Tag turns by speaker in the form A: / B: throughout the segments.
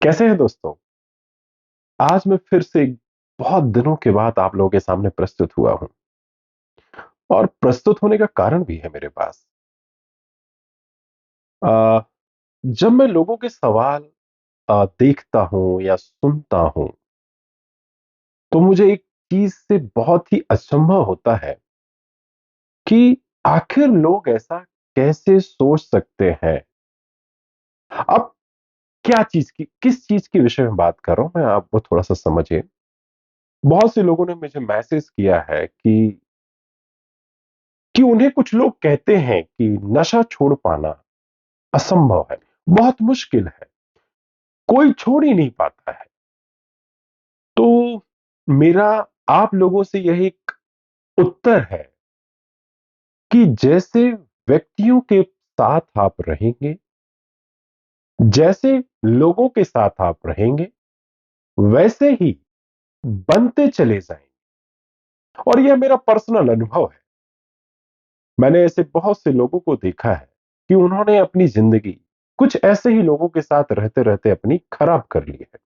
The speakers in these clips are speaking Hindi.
A: कैसे हैं दोस्तों? आज मैं फिर से बहुत दिनों के बाद आप लोगों के सामने प्रस्तुत हुआ हूं और प्रस्तुत होने का कारण भी है मेरे पास। अ, जब मैं लोगों के सवाल देखता हूं या सुनता हूं, तो मुझे एक चीज से बहुत ही अचंभव होता है कि आखिर लोग ऐसा कैसे सोच सकते हैं। अब किस चीज के विषय में बात कर रहा हूं मैं, आप वो थोड़ा सा समझिए। बहुत से लोगों ने मुझे मैसेज किया है कि उन्हें कुछ लोग कहते हैं कि नशा छोड़ पाना असंभव है, बहुत मुश्किल है, कोई छोड़ ही नहीं पाता है। तो मेरा आप लोगों से यह एक उत्तर है कि जैसे व्यक्तियों के साथ आप रहेंगे, जैसे लोगों के साथ आप रहेंगे, वैसे ही बनते चले जाएंगे। और यह मेरा पर्सनल अनुभव है। मैंने ऐसे बहुत से लोगों को देखा है कि उन्होंने अपनी जिंदगी कुछ ऐसे ही लोगों के साथ रहते रहते अपनी खराब कर ली है।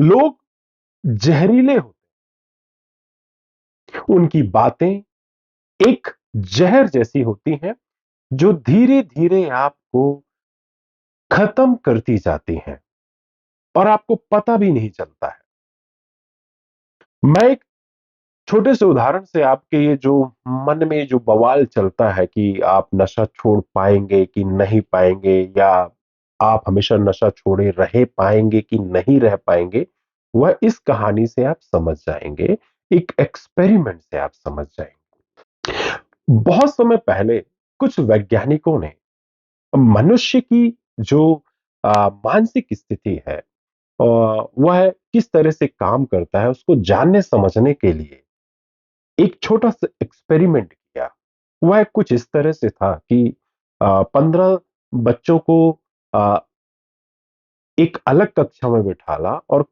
A: लोग जहरीले होते, उनकी बातें एक जहर जैसी होती हैं जो धीरे धीरे आपको खत्म करती जाती हैं और आपको पता भी नहीं चलता है। मैं एक छोटे से उदाहरण से आपके ये जो मन में जो बवाल चलता है कि आप नशा छोड़ पाएंगे कि नहीं पाएंगे, या आप हमेशा नशा छोड़े रह पाएंगे कि नहीं रह पाएंगे, वह इस कहानी से आप समझ जाएंगे, एक एक्सपेरिमेंट से आप समझ जाएंगे। बहुत समय पहले कुछ वैज्ञानिकों ने मनुष्य की जो मानसिक स्थिति है, वह किस तरह से काम करता है, उसको जानने समझने के लिए एक छोटा सा एक्सपेरिमेंट किया। वह कुछ इस तरह से था कि 15 बच्चों को आ, एक अलग कक्षा में बिठाला और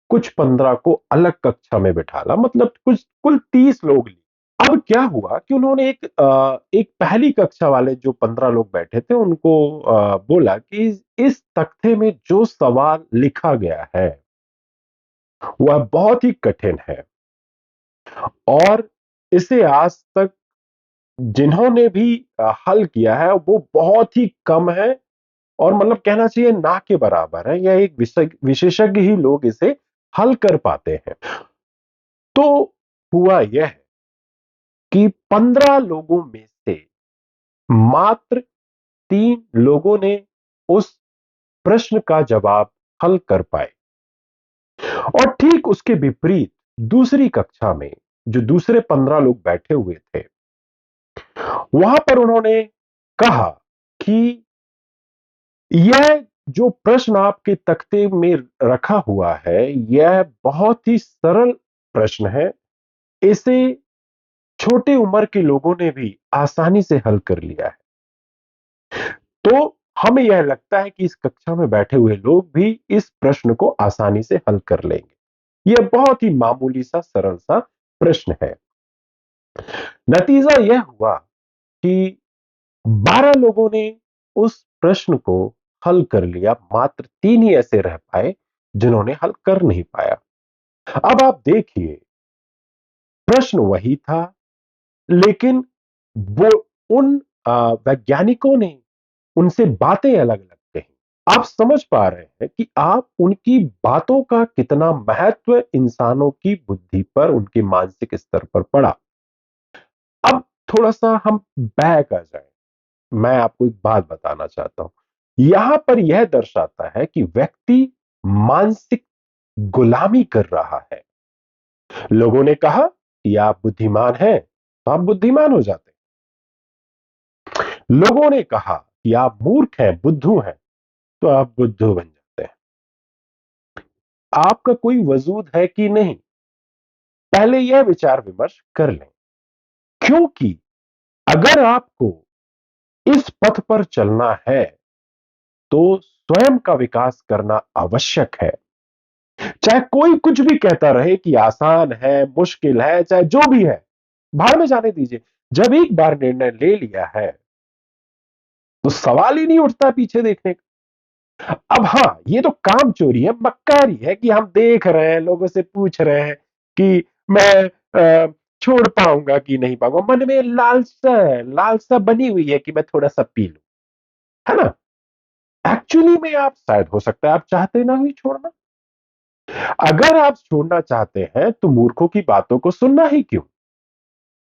A: कुछ 15 को अलग कक्षा में बिठाला, मतलब कुछ कुल 30 लोग लिए। अब क्या हुआ कि उन्होंने एक पहली कक्षा वाले जो 15 लोग बैठे थे उनको बोला कि इस तख्ते में जो सवाल लिखा गया है वह बहुत ही कठिन है और इसे आज तक जिन्होंने भी हल किया है वो बहुत ही कम है, और मतलब कहना चाहिए ना के बराबर है। यह एक विशेषज्ञ ही लोग इसे हल कर पाते हैं। तो हुआ यह कि 15 लोगों में से मात्र 3 लोगों ने उस प्रश्न का जवाब हल कर पाए, और ठीक उसके विपरीत दूसरी कक्षा में जो दूसरे 15 लोग बैठे हुए थे, वहां पर उन्होंने कहा कि यह जो प्रश्न आपके तख्ते में रखा हुआ है, यह बहुत ही सरल प्रश्न है। इसे छोटे उम्र के लोगों ने भी आसानी से हल कर लिया है। तो हमें यह लगता है कि इस कक्षा में बैठे हुए लोग भी इस प्रश्न को आसानी से हल कर लेंगे। यह बहुत ही मामूली सा सरल सा प्रश्न है। नतीजा यह हुआ कि 12 लोगों ने उस प्रश्न को हल कर लिया, मात्र 3 ही ऐसे रह पाए जिन्होंने हल कर नहीं पाया। अब आप देखिए, प्रश्न वही था, लेकिन वो उन वैज्ञानिकों ने उनसे बातें अलग-अलग कही। आप समझ पा रहे हैं कि आप उनकी बातों का कितना महत्व इंसानों की बुद्धि पर, उनके मानसिक स्तर पर पड़ा। अब थोड़ा-सा हम बैक आ जाएं। मैं आपको एक बात बताना चाहता हूं। यहां पर यह दर्शाता है कि व्यक्ति मानसिक गुलामी कर रहा है। लोगों ने कहा कि आप बुद्धिमान हैं, तो आप बुद्धिमान हो जाते हैं। लोगों ने कहा कि आप मूर्ख हैं, बुद्धू हैं, तो आप बुद्धू बन जाते हैं। आपका कोई वजूद है कि नहीं, पहले यह विचार विमर्श कर लें। क्योंकि अगर आपको इस पथ पर चलना है, तो स्वयं का विकास करना आवश्यक है। चाहे कोई कुछ भी कहता रहे कि आसान है, मुश्किल है, चाहे जो भी है, भाड़ में जाने दीजिए। जब एक बार निर्णय ले लिया है, तो सवाल ही नहीं उठता पीछे देखने का। अब हाँ, ये तो काम चोरी है, मक्कारी है कि हम देख रहे हैं, लोगों से पूछ रहे हैं कि मैं छोड़ पाऊँगा कि नहीं पाऊँगा। मन में लालसा बनी हुई है कि मैं थोड़ा-सा पी लूँ, है ना? एक्चुअली में आप शायद हो सकता है आप चाहते ना ही छोड़ना। अगर आप छोड़ना चाहते हैं तो मूर्खों की बातों को सुनना ही क्यों?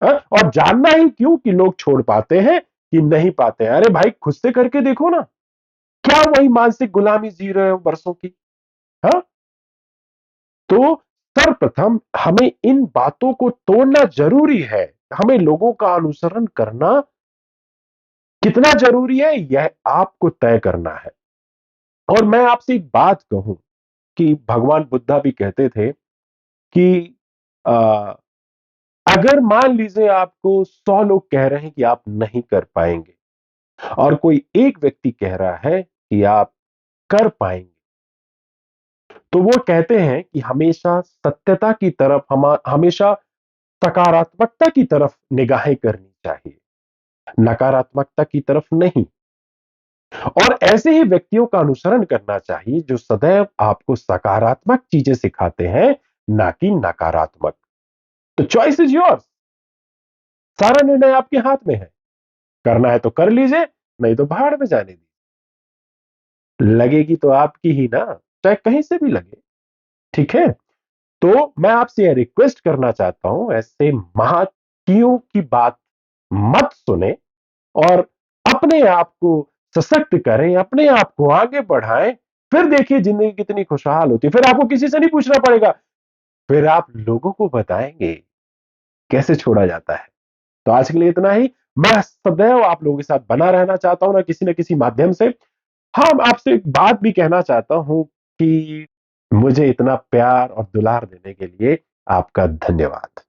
A: और जानना ही क्यों कि लोग छोड़ पाते हैं कि नहीं पाते हैं? अरे भाई खुद से करके देखो ना। क्या वही मानसिक गुलामी जी रहे हो बरसों की? हाँ? तो सर्वप्रथम हमें इन बातों को तोड़ना ज़रूरी है। हमें लोगों का अनुसरण करना कितना ज़रूरी है, यह आपको तय करना है। और मैं आपसे एक बात कहूँ कि भगवान बुद्धा भी कहते थे कि अ, अगर मान लीजिए आपको 100 लोग कह रहे हैं कि आप नहीं कर पाएँगे और कोई एक व्यक्ति कह रहा है कि आप कर पाएँगे, तो वो कहते हैं कि हमेशा सत्यता की तरफ हमेशा सकारात्मकता की तरफ निगाहें करनी चाहिए, नकारात्मकता की तरफ नहीं। और ऐसे ही व्यक्तियों का अनुसरण करना चाहिए जो सदैव आपको सकारात्मक चीजें सिखाते हैं, ना कि नकारात्मक। तो चॉइस इज योर्स। सारा निर्णय आपके हाथ में है। करना है तो कर लीजिए, नहीं तो भाड़ में जाने दीजिए। लगेगी तो आपकी ही ना, चाहे कहीं से भी लगे। ठीक है? तो मैं आपसे यह रिक्वेस्ट करना चाहता हूं, ऐसे महातियों की बात मत सुने और अपने आप को सशक्त करें, अपने आप को आगे बढ़ाएं। फिर देखिए जिंदगी कितनी खुशहाल होती है। फिर आपको किसी से नहीं पूछना पड़ेगा। फिर आप लोगों को बताएंगे कैसे छोड़ा जाता है। तो आज के लिए इतना ही। मैं सदैव आप लोगों के साथ बना रहना चाहता हूं ना किसी माध्यम से। हाँ, मैं आपसे एक बात भी कहना चाहता हूं कि मुझे इतना प्यार और दुलार देने के लिए आपका धन्यवाद।